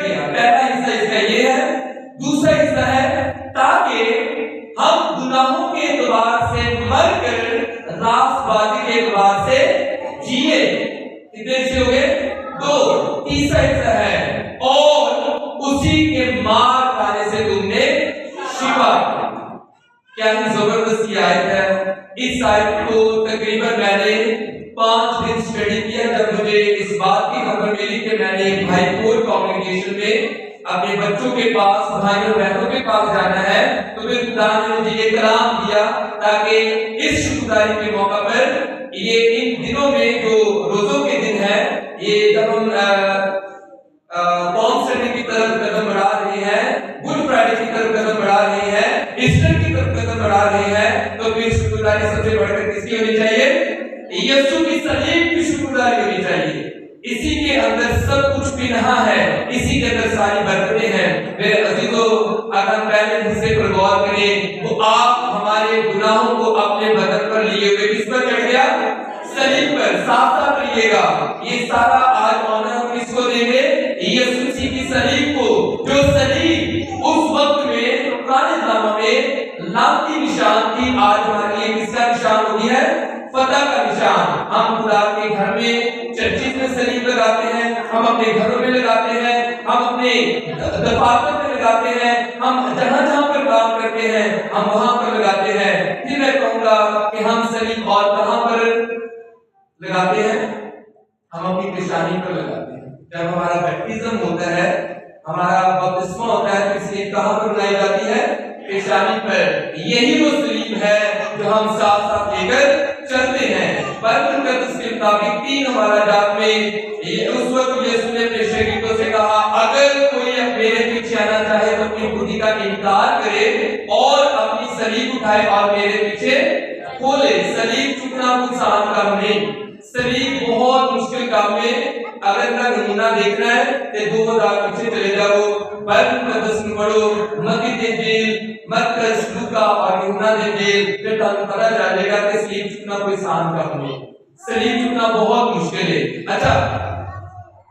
किया। पहला हिस्सा इसका ये है। दूसरा हिस्सा है ताकि हम गुनाहों के एतबार से मरकर रास्तबाजी के एतबार से जिए। कितने हिस्से हो गए? 2। तीसरा हिस्सा है और उसी के मार खाने से तुमने शिफा। क्या ही जबरदस्त आयत है। इस आयत को तकरीबन मैंने 5 दिन स्टडी किया जब मुझे इस बात की खबर मिली कि मैंने एक भाईपुर कम्युनिकेशन में अपने बच्चों के पास, भाइयों बहनों के पास जाना है। तो फिर खुदा ने मुझे ये कलाम दिया ताकि इस शुक्रगुजारी के मौका पर ये इन दिनों में जो रोजों के दिन है, ये जब हम पॉम संडे की तरफ कदम बढ़ा रहे हैं, गुड फ्राइडे की तरफ कदम बढ़ा रहे हैं, ईस्टर की तरफ कदम बढ़ा रहे हैं, तो फिर शुक्रगुजारी सबसे बढ़कर किसकी होनी चाहिए? यीशु की सलीब की शुक्रगुजारी होनी चाहिए। इसी के अंदर सब कुछ पिन्हा है, इसी के अंदर सारी बरकतें हैं। मेरे अजीजों, अगर हम पहले हिस्से पर गौर करें तो आप हमारे गुनाहों को अपने बदन पर लिए हुए किस पर चढ़ गया? सलीब पर। साफ साफ करिएगा, ये सारा आज ऑनर हम किसको देंगे? यीशु मसीह की सलीब को। जो सलीब उस वक्त में पुराने ज़माने में लामती निशान थी, आज हमारे लिए किसका निशान हो गया है? फतह का निशान। हम खुदा के घर में चर्चिस में सलीब लगाते हैं, हम अपने घरों में लगाते हैं, हम अपने दफातर में लगाते हैं, हम जहां जहां पर काम करते हैं हम वहां पर लगाते हैं। फिर मैं कहूंगा कि हम सलीब और कहां पर लगाते हैं? हम अपनी पेशानी पर लगाते हैं। जब हमारा बैप्टिज्म होता है, हमारा बपतिस्मा होता है, तो इसलिए कहां पर लगाई जाती है? पेशानी पर। यही वो सलीब है जो हम साथ साथ लेकर चलते हैं। बाइबल मुकद्दस के मुताबिक 3 हवाला जात में ये उस वक्त यीशु ने अपने शिष्यों से कहा, अगर कोई मेरे पीछे आना चाहे तो अपनी खुदी का इनकार करे और अपनी सलीब उठाए और मेरे पीछे खोले। सलीब चुकना कोई आसान काम नहीं, सलीब बहुत मुश्किल काम है। अगर का नमूना देखना है तो 2000 पीछे चले जाओ, बाइबल मुकद्दस में पढ़ो, मत्ती की इंजील, मरकस, लूका और यूहन्ना की इंजील, फिर आपको पता चलेगा कि सलीब चुकना कोई आसान काम नहीं, सलीब चुकना बहुत मुश्किल है। अच्छा,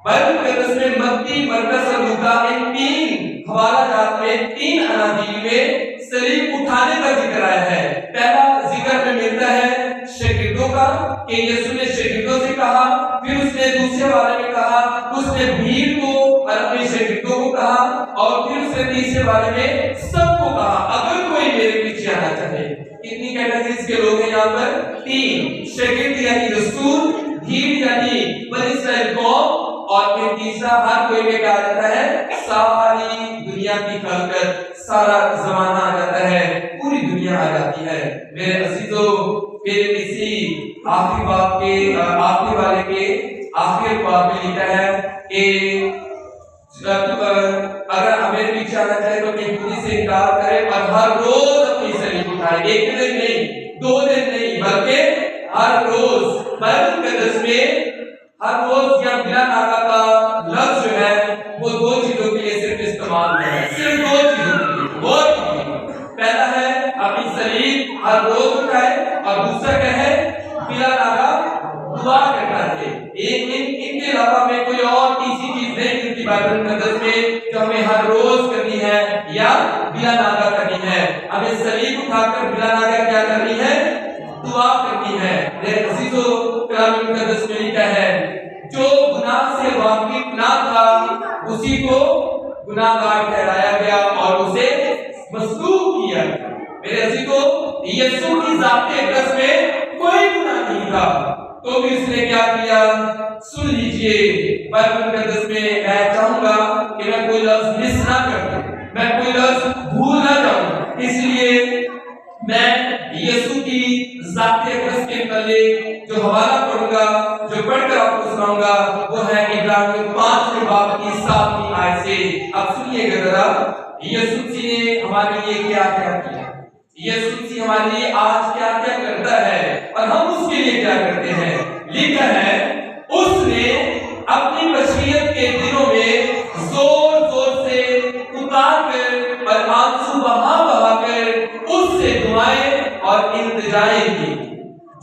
बाइबल मुकद्दस में मत्ती, मरकस और लूका इन 3 हवाला जात में 3 अनाजील में सलीब उठाने का जिक्र आया है। पहला जिक्र में मिलता है शागिर्दों का कि यीशु ने शागिर्दों से कहा, फिर उसने दूसरे वाले में कहा, उसने भीड़ को और अपने शागिर्दों को कहा, और फिर उसने तीसरे वाले में सबको कहा, अगर कोई मेरे पीछे आना चाहे। कितनी कैटेगरीज के लोग हैं यहाँ पर? 3। शागिर्द यानी रसूल, भीड़ यानी बनी इस्राएल कौम, और फिर तीसरा हर कोई में क्या आ जाता है? सारी दुनिया की खलकत, सारा जमाना आ जाता है, पूरी दुनिया आ जाती है। मेरे अजीजों, फिर इसी आखिरी बात के आखिरी वाले के आखिरी बात में लिखा है कि अगर हमें पीछे आना चाहे तो अपनी खुदी से इनकार करे और हर रोज अपनी सलीब उठाए। 1 दिन नहीं, 2 दिन नहीं, बल्कि हर रोज। बाइबल मुकद्दस में हर रोज या बिना नागा का लफ्ज जो है वो 2 चीजों के लिए सिर्फ इस्तेमाल होता है, सिर्फ 2 चीजों के लिए। पहला है अपनी सलीब हर रोज उठाए, और दूसरा क्या है? बिना नागा दुआ करना है। इनके अलावा में कोई और तीसरी चीज नहीं मिलती बाइबल मुकद्दस में जो हमें हर रोज करनी है या बिना नागा करनी है। हमें सलीब उठाकर बिना नागा क्या करनी है? दुआ करनी है। मेरे अजीजों, कलाम मुकद्दस में लिखा है, जो गुनाह से वाकिफ ना था उसी को गुनाहगार ठहराया गया और उसे मसलूब किया। मेरे अजीजों, यीशु की ज़ाती अक़दस में कोई गुनाह नहीं था, तो भी उसने क्या किया? सुन लीजिए, बाइबल मुकद्दस में मैं चाहूंगा कि मैं कोई लफ्ज मिस ना कर दूं, मैं कोई लफ्ज भूल ना जाऊं, इसलिए मैं यीशु की ज़ाती अक़दस के मतलब जो हवाला पढ़ूंगा, जो पढ़कर आपको सुनाऊंगा, वो है इब्रानियों 5 के बाब की 7वीं आयत से। अब सुनिएगा जरा, यीशु मसीह ने हमारे लिए क्या क्या किया, यीशु मसीह हमारे लिए आज क्या क्या करता है और हम उसके लिए क्या करते हैं। लिखा है, उसने अपनी बशरियत के दिनों में जोर जोर से पुकार कर और आंसू बहा बहा कर उससे दुआएं और इल्तिजाएं की,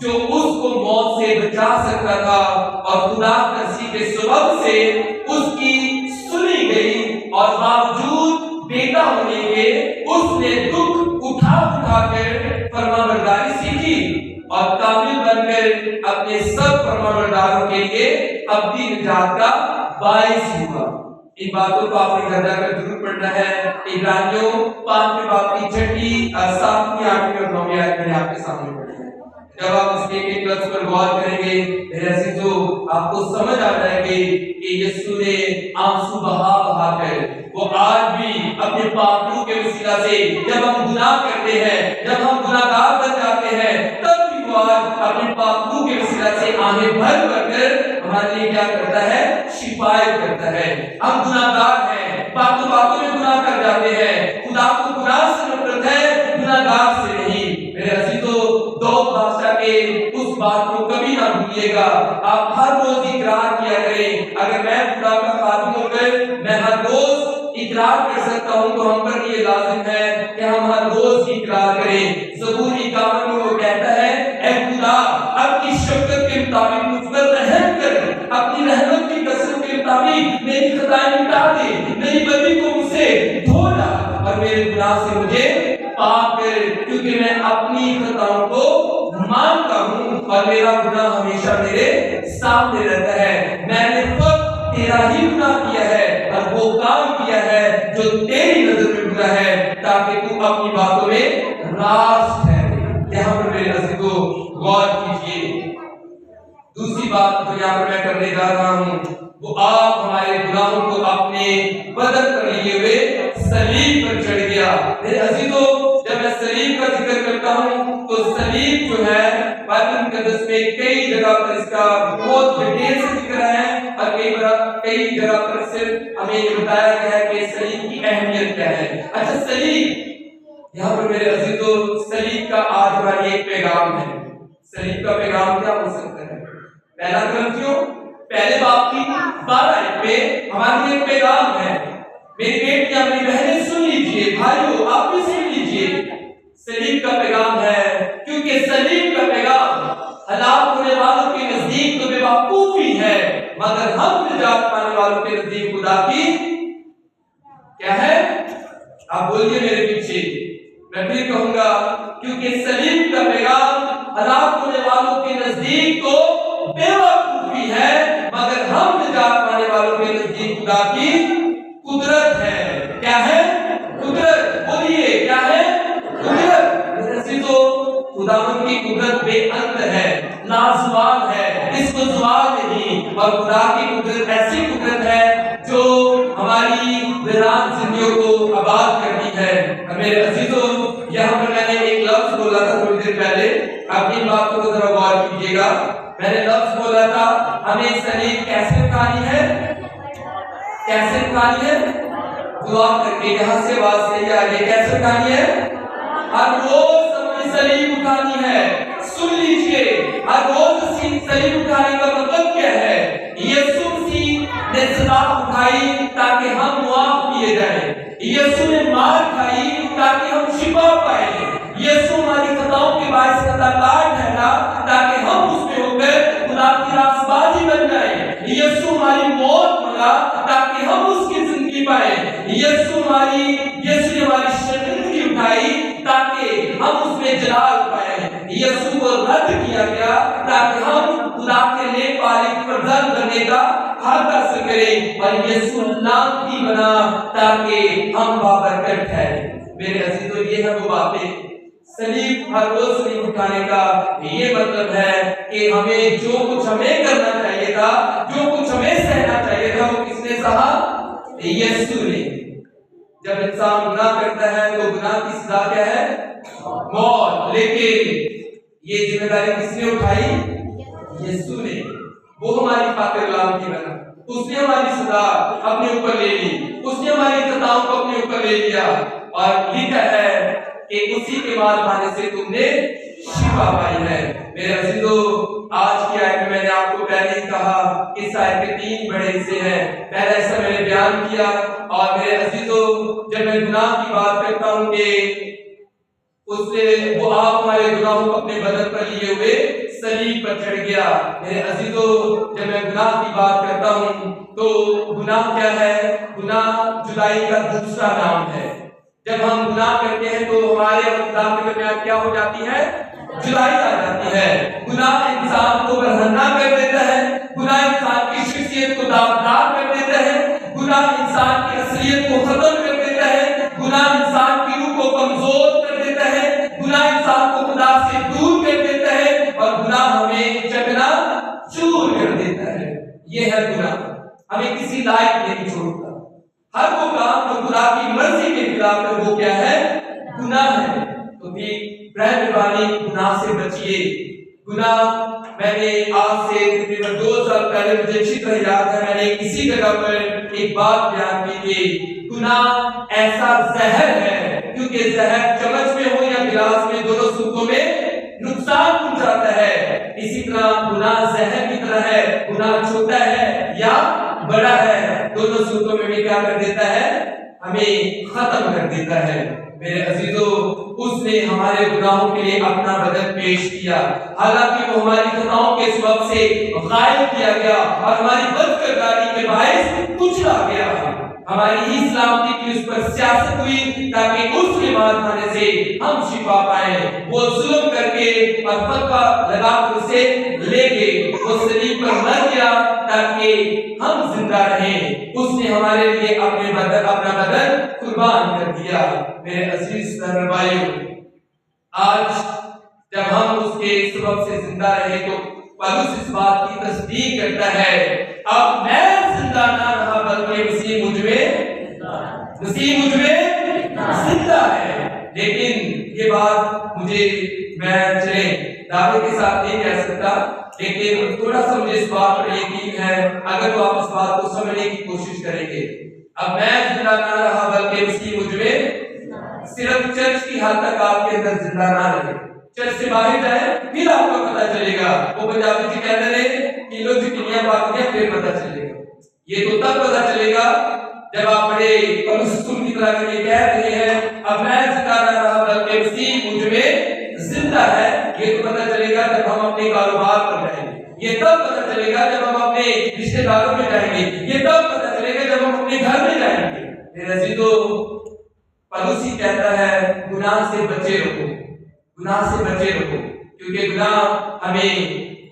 जो उसको मौत से बचा सकता था, और खुदा मसीह के सबब से उसकी सुनी गई और बावजूद बेटा होने के उसने दुख उठा कर फरमाबरदारी सीखी और काबिल बनकर अपने सब फरमाबरदारों के लिए अब्दी निजात का बाइस हुआ। इन बातों को आपने घर जाकर जरूर पढ़ना है। इब्रानियों 5वें बाब की 6वीं 7वीं 8वीं और 9वीं आयत मैंने आपके सामने पढ़ी है। जब आप इसके एक लफ्ज पर गौर करेंगे मेरे अजीजों, आपको समझ आ जाएगी कि यीशु ने आंसू बहा कर वो आज भी अपने पाप रूह के वसीला से जब हम गुनाह करते हैं, जब हम गुनाहगार बन जाते हैं, तब भी वो आज अपने पाप रूह के वसीला से आहें भर कर हमारे लिए क्या करता है? शिफायत करता है। हम गुनाहगार हैं, बातों बातों में गुनाह कर जाते हैं, खुदा को गुनाह से नफरत है, गुनाहगार से नहीं। मेरे अजीजों, दाऊद बादशाह के उस बात को कभी ना भूलिएगा। आप हर रोज इकरार किया करें। अगर मैं खुदा का खादिम होकर मैं हर रोज इकरार कर सकता हूं तो हम पर ये लाजिम है कि हम हर रोज इकरार करें। ज़बूर 51 में वो कहता है, ऐ खुदा अपनी शफ़क़त के मुताबिक मुझ पर रहम कर, अपनी रहमत की कसरत के मुताबिक मेरी खताएं मिटा दे, मेरी बदी को मुझसे धो डाल और मेरे गुनाह से मुझे पाक कर, क्योंकि मैं अपनी खताओं को मानता हूं और मेरा गुनाह हमेशा मेरे सामने रहता है। मैंने खुद तेरा ही गुनाह किया है और वो काम किया है जो तेरी नजर में बुरा है, ताकि तू अपनी बातों में राज ठहरे। यहाँ पर मेरे अजीजों गौर कीजिए। दूसरी बात जो यहाँ पर मैं करने जा रहा हूँ वो आप हमारे गुनाहों को अपने बदन पर लिए हुए सलीब पर चढ़ गया। मेरे अजीजों, जब मैं सलीब का जिक्र करता हूँ तो सलीब जो है बाइबल मुकद्दस में कई जगह पर इसका बहुत डिटेल से जिक्र है और कई जगह पर सिर्फ हमें ये बताया गया है कि सलीब की अहमियत क्या है। अच्छा, सलीब, यहाँ पर मेरे अजीजों सलीब का आज हमारी एक पैगाम है। सलीब का पैगाम क्या हो सकता है? पहला ग्रंथियों पहले बाब की 12 आयत में हमारे लिए एक पैगाम है। मेरी बेटियां, मेरी बहनें सुन लीजिए, भाइयों आप भी सुन लीजिए। सलीब का पैगाम है, क्योंकि सलीब का पैगाम हलाक होने वालों के नजदीक तो बेवकूफी है, मगर हम निजात पाने वालों के नजदीक खुदा की क्या है? आप बोलिए मेरे पीछे, मैं फिर कहूंगा, क्योंकि सलीब का पैगाम हलाक होने वालों के नजदीक तो बेवकूफी है, मगर हम निजात पाने वालों के नजदीक खुदा की कुदरत है। क्या है? कुदरत। बोलिए क्या है? कुदरत। मेरे अजीजों, खुदावंद की कुदरत बेअंत है, लाजवाब है, इसको जवाब नहीं। और खुदा की कुदरत ऐसी कुदरत है जो हमारी वीरान जिंदगियों को आबाद करती है। मेरे अजीजों, यहाँ पर मैंने एक लफ्ज बोला था थोड़ी देर पहले, आप इन बातों को जरा गौर कीजिएगा। मैंने लफ्ज बोला था हमें सलीब कैसे उठानी है? कैसे उठानी है? दुआ करके। यहाँ से आवाज सही आ रही है। कैसे उठानी है? हर रोज अपनी सलीब उठानी है। सुन लीजिए, हर रोज सलीब उठाने का मतलब क्या है? यीशु मसीह ने सदा उठाई ताकि हम मुआफ किए जाएं। यीशु ने मार खाई ताकि हम शिफा पाए। यीशु हमारी खताओं के बायस खताकार ठहरा ताकि हम उसमें होकर खुदा की रास्तबाजी बन जाएं। यीशु हमारी मौत मरा ताकि हम उसकी जिंदगी पाए। यीशु ने हमारी शर्मिंदगी उठाई ताकि हम उसमें जलाल पाए। यीशु को रद्द किया गया ताकि हम खुदा के नेक वालिद फर्जंद बनने का हक हासिल करें और यीशु नाती बना ताकि हम बाबरकत ठहरे। मेरे अजीजों, ये है वो बातें। सलीब हर रोज सलीब उठाने का ये मतलब है कि हमें जो कुछ हमें करना चाहिए था, जो कुछ हमें सहना चाहिए था, वो किसने सहा? यीशु ने। जब इंसान गुनाह करता है तो गुनाह की सजा क्या है? मौत। लेकिन ये जिम्मेदारी किसने उठाई? यीशु ने। वो हमारी खातिर गुलामी बना, उसने हमारी सजा अपने ऊपर ले ली, उसने हमारी खताओं को अपने ऊपर ले लिया और लिखा है कि उसी के मार खाने से तुमने शिफा पाई है। मेरे अजीजों, आज की आयत में मैंने आपको पहले ही कहा इस आयत के 3 बड़े हिस्से हैं। पहला हिस्सा मैंने बयान किया और मेरे अजीजों, जब मैं गुनाह की बात करता हूं कि उससे वो आप हमारे गुनाहों को अपने बदन पर लिए हुए सलीब पर चढ़ गया। मेरे अजीजों, जब मैं गुनाह की बात करता हूं तो गुनाह क्या है? गुनाह जुदाई का दूसरा नाम है। जब हम गुनाह करते हैं तो हमारे और खुदा के दरमियान क्या हो जाती है? जुदाई आ जाती है। गुनाह इंसान को बरहना कर देता है, गुनाह इंसान की शख्सियत को दागदार कर देता है, गुनाह इंसान की असलियत को खत्म कर देता है, गुनाह इंसान की रूह को कमजोर कर देता है, गुनाह इंसान को खुदा से दूर कर देता है और गुनाह हमें चकना चूर कर देता है। ये है गुनाह, हमें किसी लायक नहीं छोड़ता। हर वो काम जो खुदा की मर्जी के खिलाफ है वो क्या है? गुनाह है। तो भी रहमबानी गुनाह से बचिए। गुनाह, मैंने आज से तकरीबन 2 साल पहले मुझे अच्छी तरह याद है, मैंने इसी जगह पर एक बात बयान की थी। गुनाह ऐसा जहर है, क्योंकि जहर चम्मच में हो या गिलास में, दोनों सूखों में नुकसान पहुंचाता है। इसी तरह गुनाह जहर की तरह है। गुनाह छोटा है या बड़ा है, दोनों सूखों में भी क्या कर देता है? हमें खत्म कर देता है। मेरे अजीजों, उसने हमारे गुनाहों के लिए अपना बदन पेश किया, हालांकि वो हमारी खताओं के सबब से गायब किया गया और हमारी बदकिरदारी के बायस कुचला गया। हमारी ही सलामती की उस पर सियासत हुई ताकि उसके मार खाने से हम शिफा पाए। वो जुल्म करके और फतवा लगाकर उसे ले गए, वो सलीब पर मर गया ताकि हम जिंदा रहें। उसने हमारे लिए अपना बदन कुर्बान कर दिया। मेरे अजीज भाइयों, आज जब हम उसके सबब से जिंदा रहे तो पौलुस इस बात की तस्दीक करता है, अब मैं जिंदा ना रहा बल्कि मसीह मुझ में जिंदा है। लेकिन ये बात मैं चले दावे के साथ नहीं कह सकता, लेकिन थोड़ा सा मुझे इस बात पर यकीन है, अगर तो आप इस बात को समझने की कोशिश करेंगे। अब मैं जिंदा ना रहा बल्कि मसीह मुझ में, सिर्फ चर्च की हाल तक आपके अंदर जिंदा ना रहे, चर्च से बाहर जाए फिर आपको पता चलेगा। वो पंजाबी जी कहते हैं किलो चिकनिया बात गया फिर पता चलेगा। ये तो तब पता चलेगा जब आप बड़े पलुस्तुल की तरह करके कह रहे हैं, अब मैं जिंदा ना रहा बल्कि मसीह मुझ में जिंदा है। ये तो पता चलेगा जब हम अपने कारोबार पर जाएंगे, ये तब पता चलेगा जब हम अपने रिश्तेदारों में जाएंगे, ये तब पता चलेगा जब हम अपने घर में जाएंगे। मेरे अजीजों, पलुसी कहता है गुनाह से बचे रहो, गुनाह से बचे रहो, क्योंकि गुनाह हमें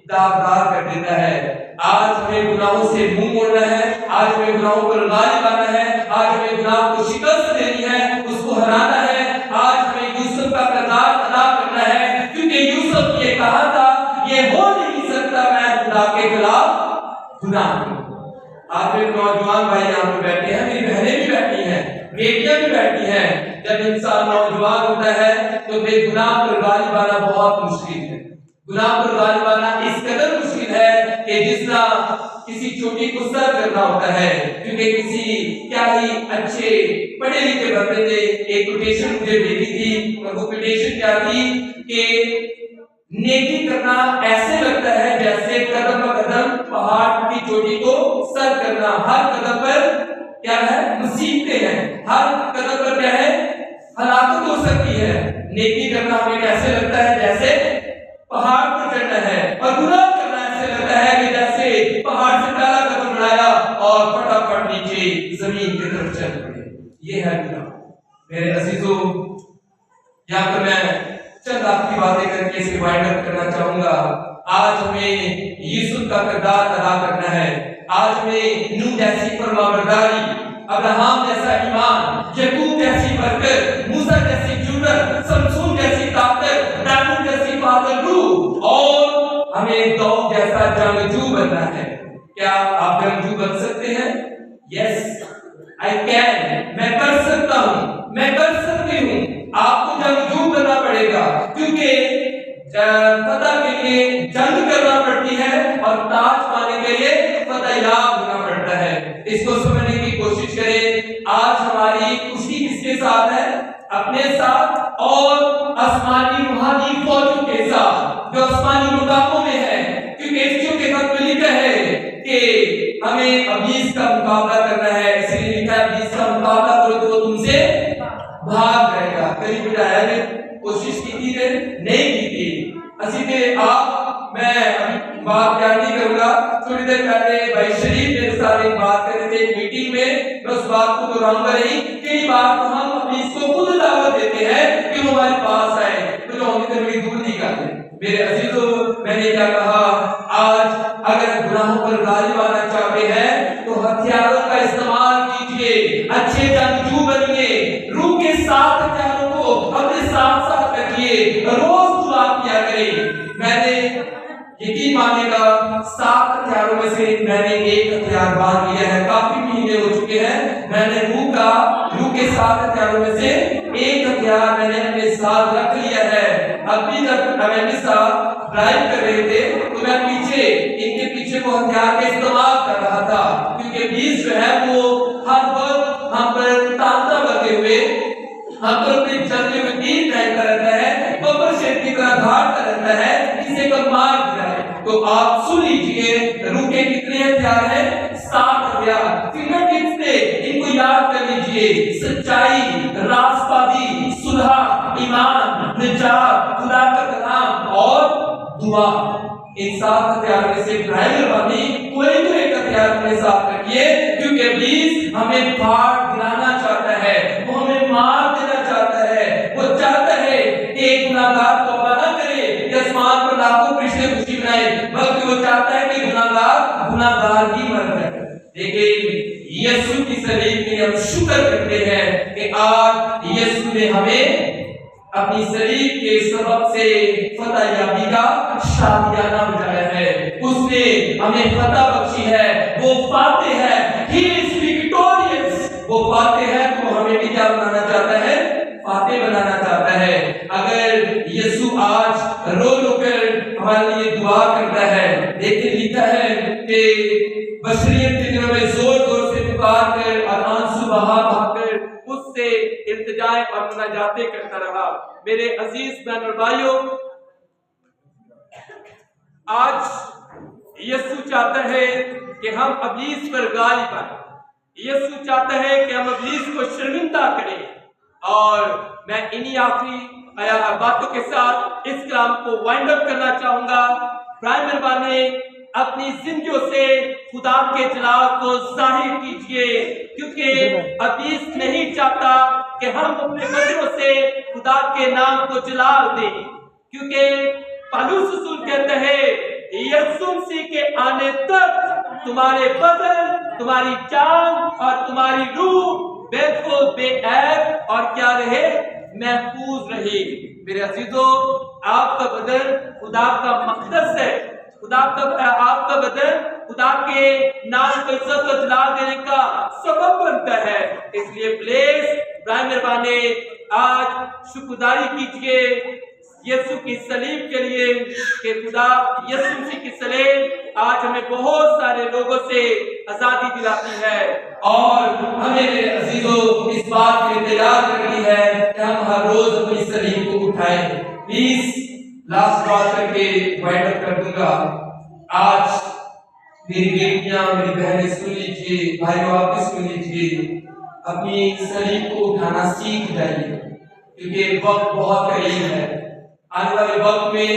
दागदार कर देता है। आज हमें गुनाहों से मुंह मोड़ना है, आज हमें गुनाहों पर गालिब आना है, आज हमें गुनाह को शिकस्त देनी है, उसको हराना है। आज हमें यूसुफ का किरदार अदा करना है, क्योंकि यूसुफ ये कहा था, ये हो नहीं सकता मैं खुदा के खिलाफ गुनाह करूं। आज मेरे नौजवान भाई यहाँ पे बैठे हैं, मेरी बहनें भी बैठी हैं, बेटियां भी बैठी हैं। जब इंसान नौजवान होता है तो फिर गुनाह पर गालिब आना बहुत मुश्किल है। गुनाह पर गालिब आना इस कदर मुश्किल है कि जिस तरह किसी चोटी को सर करना होता है, क्योंकि किसी क्या ही अच्छे पढ़े लिखे बंदे ने एक कोटेशन मुझे भेजी थी, और वो कोटेशन क्या थी कि नेकी करना ऐसे लगता है जैसे कदम ब कदम पहाड़ की चोटी को सर करना। हर कदम पर क्या है? मुसीबतें हैं, हर कदम पर क्या है? हलाकत हो सकती है। नेकी करना हमें कैसे लगता है? जैसे पहाड़ पर चढ़ना है, और गुनाह करना ऐसे लगता है कि जैसे पहाड़ से पहला कदम बढ़ाया और फटाफट नीचे जमीन की तरफ चल पड़े। ये है गुनाह। मेरे अजीजों, यहाँ पर मैं चंद आपकी बातें करके इसे वाइंड अप करना चाहूंगा। आज हमें यूसुफ का किरदार अदा करना है। आज हमें नूह जैसी फरमाबरदारी, अब्राहम जैसा ईमान, याकूब जैसी बरकत, मूसा जैसी जुर्रत, शमसून जैसी ताकत, दाऊद जैसी फाज़िल रूह, और हमें दाऊद जैसा जंगजू बनना है। क्या आप जंगजू बन सकते हैं? यस आई कैन, मैं कर सकता हूं, मैं कर सकती हूं। आपको जंगजू बनना पड़ेगा, क्योंकि फतह के लिए जंग करना पड़ती है और ताज पाने के लिए फतहयाब होना पड़ता है। इसको समझने की कोशिश करें। आज हमारी खुशी किसके साथ है? अपने साथ और आसमानी रूहानी फौजों के साथ जो आसमानी मुकामों में है, क्योंकि इसके के खत में लिखा है कि हमें अबलीस का मुकाबला करना है। इसलिए लिखा है अबलीस का मुकाबला करो तो वो तुमसे भाग जाएगा। करीब बिठाया ने कोशिश की थी, नहीं की थी। असी के आप मैं अभी बात क्या नहीं करूंगा। थोड़ी देर पहले भाई शरीफ मेरे साथ एक बात दोहराऊंगा नहीं, कई बार तो हम अपनी इसको खुद दावत देते हैं कि वो हमारे पास आए, तो हम इतने बड़ी दूर नहीं करते। मेरे अजीजों, मैंने क्या कहा, आज अगर गुनाहों पर गालिब आना चाहते हैं तो हथियारों का इस्तेमाल कीजिए, अच्छे जंगजू बनिए, रूह के साथ हथियारों को अपने साथ साथ रखिए, रोज दुआ किया करें। मैंने यकीन मानिएगा 7 हथियारों में से मैंने एक हथियार बांध लिया है, काफी महीने हो चुके हैं। मैंने रूह के 7 हथियारों में से एक हथियार मैंने अपने साथ रख लिया है। अभी जब अमेनिसा ड्राइव कर रहे थे तो मैं इनके पीछे वो हथियार का इस्तेमाल कर रहा था, क्योंकि बीच जो है वो हर वक्त हम पर तांता बगे हुए, हम पर अपने चलते हुए तीर फेंकता रहता है, बब्बर शेर की तरह भागता रहता है, किसी को मार दिया है। तो आप सुन लीजिए, रूह के कितने हथियार हैं? 7 हथियार। फिंगर टिप्स से इनको याद कर लीजिए, सच्चाई, रास्तबाजी, सुलह, ईमान, निजात, खुदा का कलाम और दुआ। इन 7 हथियार में से मेहरबानी कोई तो एक हथियार अपने साथ रखिए, क्योंकि इब्लीस हमें फाड़ गिराना चाहता है, वो हमें मार देना चाहता है। वो चाहता है कि एक गुनाहगार तौबा ना करे या आसमान पर लाखों फरिश्ते खुशी मनाए, बल्कि वो चाहता है कि गुनाहगार ही मर जाए। लेकिन यीशु की सलीब के हम शुक्र करते हैं कि आज यीशु ने हमें अपनी सलीब के सबब से फतह याबी का शादियाना बजाया है। उसने हमें फतह बख्शी है, वो फाते है, he is victorious। वो फाते है तो हमें भी क्या बनाना चाहता है? फाते बनाना चाहता है। अगर यीशु आज रो रो कर हमारे लिए दुआ करता है, लेकिन लिखा है कि बशरियत के दिनों में जोर जोर से पुकार कर और आंसू बहा बहाकर उससे इल्तिजाएं और मुनाजातें करता रहा। मेरे अजीज बहन और भाइयों, आज यीशु चाहता है कि हम इब्लीस पर गालिब आए। यीशु चाहता है कि हम इब्लीस को शर्मिंदा करें। और मैं इन्हीं आखिरी बातों के साथ इस कलाम को वाइंड अप करना चाहूंगा। प्राइम मेहरबानी अपनी जिंदगियों से खुदा के जलाल को जाहिर कीजिए, क्योंकि इब्लीस नहीं चाहता कि हम अपने बदनों से खुदा के नाम को जलाल दें, क्योंकि पौलुस रसूल कहते हैं यीशु मसीह के आने तक तुम्हारे बदन, तुम्हारी जान और तुम्हारी रूह बेखौफ बेऐब और क्या रहे? महफूज रहे। मेरे अजीजों, आपका बदन खुदा का मक़दस है। आपका बदन खुदा के नाम को इज्जत और जलाल देने का सबब बनता है। इसलिए प्लीज प्राइम मेहरबानी आज शुक्रगुजारी कीजिए यीशु की सलीब के लिए कि खुदा यीशु मसीह की सलीब आज हमें बहुत सारे लोगों से आजादी दिलाती है और हमें मेरे अजीजों इस बात की तैयार करनी है कि हम हर रोज अपनी सलीब को उठाएं। प्लीज लास्ट बात करके वाइंड अप कर दूंगा। आज मेरी बेटियां, मेरी बहनें सुन लीजिए, भाइयों आप भी सुन लीजिए, अपनी सलीब को उठाना सीख जाइए, क्योंकि वक्त बहुत करीब है। आने वाले वक्त में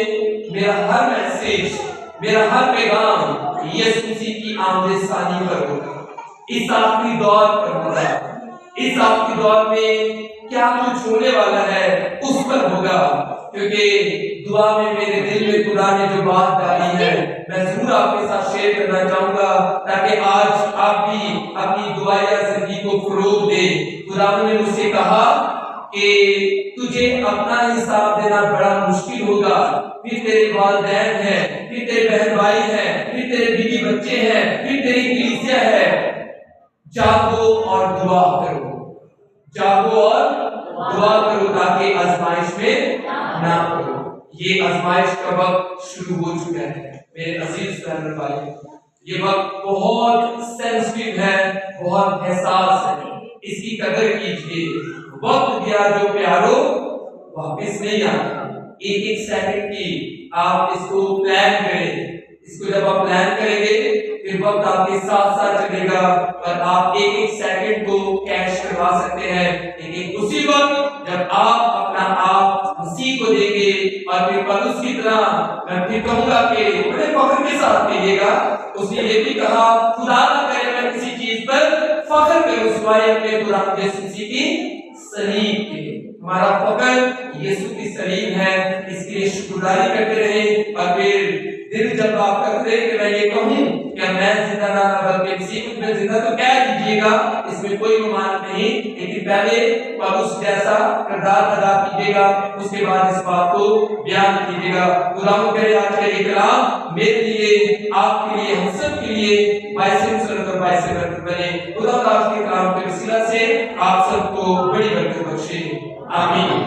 मेरा हर मैसेज, मेरा हर पैगाम यीशु मसीह की आमद-ए-सानी पर होगा। इस आखिरी दौर पर होगा। इस आखिरी दौर में क्या कुछ होने वाला है उस पर होगा, क्योंकि दुआ में मेरे दिल में खुदा ने जो बात डाली है मैं जरूर आपके साथ शेयर करना चाहूंगा, ताकि आज आप भी अपनी दुआ या जिंदगी को फरोग दे। खुदा ने मुझसे कहा कि तुझे अपना हिसाब देना बड़ा मुश्किल होगा, फिर तेरे वालिदैन हैं, फिर तेरे बहन भाई हैं, फिर तेरे बीवी बच्चे हैं, फिर तेरी कलीसिया है। जागो और दुआ करो, जागो और दुआ करो ताकि आजमाइश में ना पड़ो। ये आजमाइश का वक्त शुरू हो चुका है मेरे अजीज बहन भाई। ये वक्त बहुत सेंसिटिव है, बहुत हसास है, इसकी कदर कीजिए। वक्त गया जो प्यारो वापस नहीं आता। एक एक सेकंड की आप इसको प्लान करें। इसको जब आप प्लान करेंगे फिर वक्त आपके साथ साथ चलेगा और आप एक एक सेकंड को कैश करवा सकते हैं। लेकिन उसी वक्त जब आप अपना आप मसीह को देंगे और फिर पौलुस की तरह मैं फिर कहूंगा कि बड़े फख्र के साथ कहिएगा। उसने ये भी कहा खुदा ना करे मैं किसी चीज पर फख्र करूं सिवाय अपने खुदा यीशु मसीह की सलीब पे। हमारा फकर यीशु की सलीब है, इसके लिए शुक्रगुजारी करते रहे। और फिर दिल जब आपका करे कि मैं ये कहूं कि मैं जिंदा ना बल्कि मसीह में जिंदा, तो क्या कीजिएगा, इसमें कोई गुमान नहीं, लेकिन पहले पौलुस जैसा किरदार अदा कीजिएगा, उसके बाद इस बात को बयान कीजिएगा। खुदा करे आज का ये कलाम मेरे लिए, आपके लिए, हम सब के लिए बायसे मुसरत और बायसे बरकत बने। खुदा आज के कलाम के वसीला से आप सबको बड़ी बरकत बख्शे। आमीन।